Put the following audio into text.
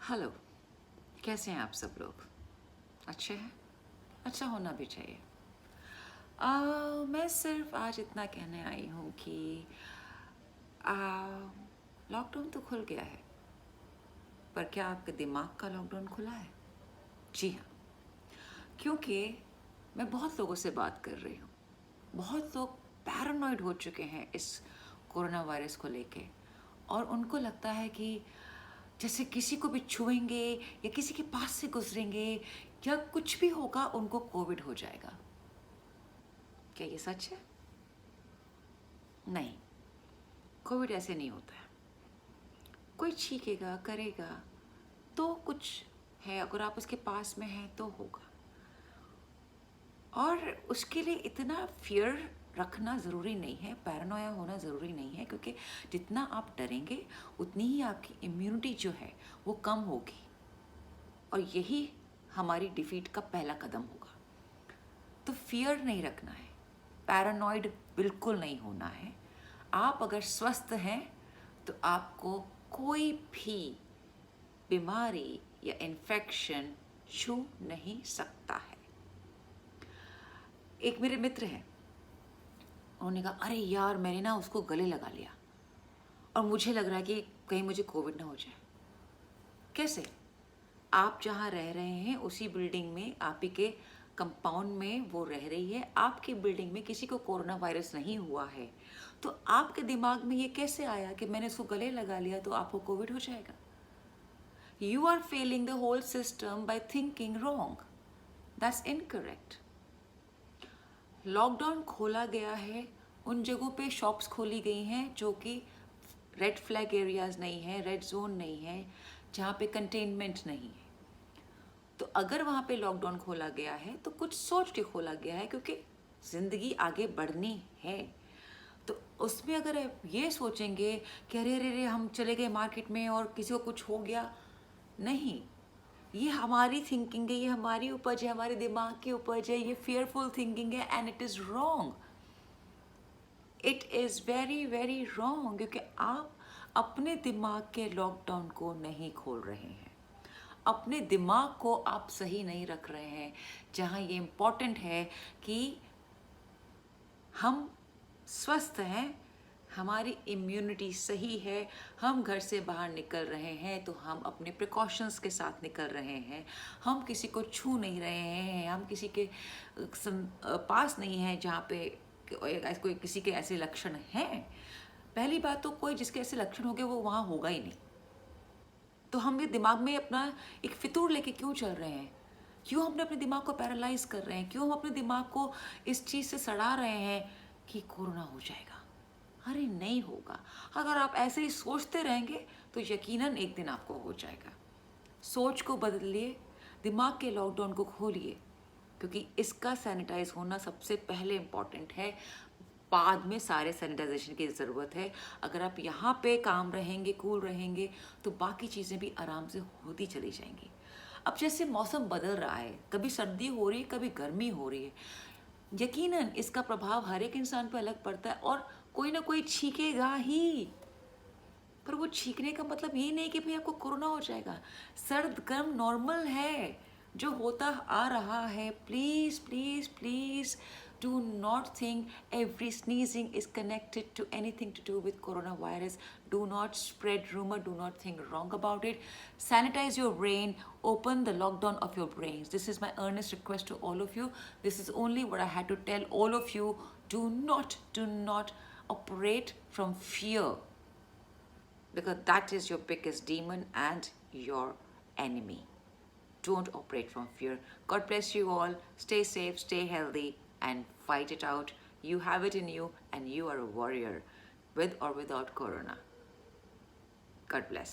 Hello. कैसे हैं आप सब लोग? अच्छे हैं? अच्छा होना भी चाहिए। मैं सिर्फ आज इतना कहने आई हूँ कि लॉकडाउन तो खुल गया है, पर क्या आपके दिमाग का लॉकडाउन खुला है? जी हाँ, क्योंकि मैं बहुत लोगों से बात कर रही हूँ। बहुत लोग पैरानॉइड हो चुके हैं इस कोरोना वायरस को लेके, और उनको लगता है कि जैसे किसी को भी छुएंगे या किसी के पास से गुजरेंगे या कुछ भी होगा उनको कोविड हो जाएगा। क्या ये सच है? नहीं, कोविड ऐसे नहीं होता है। कोई छींकेगा करेगा तो कुछ है, अगर आप उसके पास में हैं तो होगा। और उसके लिए इतना फियर रखना ज़रूरी नहीं है, पैरानोया होना ज़रूरी नहीं है, क्योंकि जितना आप डरेंगे उतनी ही आपकी इम्यूनिटी जो है वो कम होगी, और यही हमारी डिफीट का पहला कदम होगा। तो फियर नहीं रखना है, पैरानॉइड बिल्कुल नहीं होना है। आप अगर स्वस्थ हैं तो आपको कोई भी बीमारी या इन्फेक्शन छू नहीं सकता है। एक मेरे मित्र हैं, उन्होंने कहा अरे यार मैंने ना उसको गले लगा लिया और मुझे लग रहा है कि कहीं मुझे कोविड ना हो जाए। कैसे? आप जहाँ रह रहे हैं उसी बिल्डिंग में, आप ही के कंपाउंड में वो रह रही है, आपकी बिल्डिंग में किसी को कोरोना वायरस नहीं हुआ है, तो आपके दिमाग में ये कैसे आया कि मैंने उसको गले लगा लिया तो आपको कोविड हो जाएगा? You are failing the whole system by thinking wrong. That's incorrect. Lockdown खोला गया है, उन जगहों पे शॉप्स खोली गई हैं जो कि रेड फ्लैग एरियाज नहीं है, रेड जोन नहीं है, जहाँ पे कंटेनमेंट नहीं है। तो अगर वहाँ पे लॉकडाउन खोला गया है तो कुछ सोच के खोला गया है, क्योंकि ज़िंदगी आगे बढ़नी है। तो उसमें अगर आप ये सोचेंगे कि अरे अरे अरे हम चले गए मार्केट में और किसी को कुछ हो गया, नहीं, ये हमारी थिंकिंग है, ये हमारी उपज है, हमारे दिमाग की उपज है, ये फियरफुल थिंकिंग है, and it is wrong. It is very very wrong, क्योंकि आप अपने दिमाग के लॉकडाउन को नहीं खोल रहे हैं, अपने दिमाग को आप सही नहीं रख रहे हैं। जहाँ ये इम्पोर्टेंट है कि हम स्वस्थ हैं, हमारी इम्यूनिटी सही है, हम घर से बाहर निकल रहे हैं तो हम अपने प्रिकॉशंस के साथ निकल रहे हैं, हम किसी को छू नहीं रहे हैं, हम किसी के पास नहीं हैं जहाँ पे कोई किसी के ऐसे लक्षण हैं। पहली बात तो कोई जिसके ऐसे लक्षण होंगे वो वहाँ होगा ही नहीं। तो हम ये दिमाग में अपना एक फितूर लेके क्यों चल रहे हैं? क्यों हम अपने दिमाग को पैरालाइज कर रहे हैं? क्यों हम अपने दिमाग को इस चीज़ से सड़ा रहे हैं कि कोरोना हो जाएगा? अरे नहीं होगा। अगर आप ऐसे ही सोचते रहेंगे तो यकीनन एक दिन आपको हो जाएगा। सोच को बदलिए, दिमाग के लॉकडाउन को खोलिए, क्योंकि इसका सैनिटाइज होना सबसे पहले इम्पॉर्टेंट है, बाद में सारे सैनिटाइजेशन की ज़रूरत है। अगर आप यहाँ पे काम रहेंगे, कूल रहेंगे, तो बाकी चीज़ें भी आराम से होती चली जाएंगी। अब जैसे मौसम बदल रहा है, कभी सर्दी हो रही है, कभी गर्मी हो रही है, यकीनन इसका प्रभाव हर एक इंसान पर अलग पड़ता है, और कोई ना कोई छींकेगा ही। पर वो छींकने का मतलब ये नहीं कि भाई आपको कोरोना हो जाएगा। सर्द गर्म नॉर्मल है, जो होता आ रहा है। Please please please do not think every sneezing is connected to anything to do with coronavirus. Do not spread rumor, do not think wrong about it. Sanitize your brain, open the lockdown of your brains. This is my earnest request to all of you. This is only what I had to tell all of you. Do not operate from fear, because that is your biggest demon and your enemy. Don't operate from fear. God bless you all. Stay safe, stay healthy, and fight it out. You have it in you, and you are a warrior, with or without corona. God bless.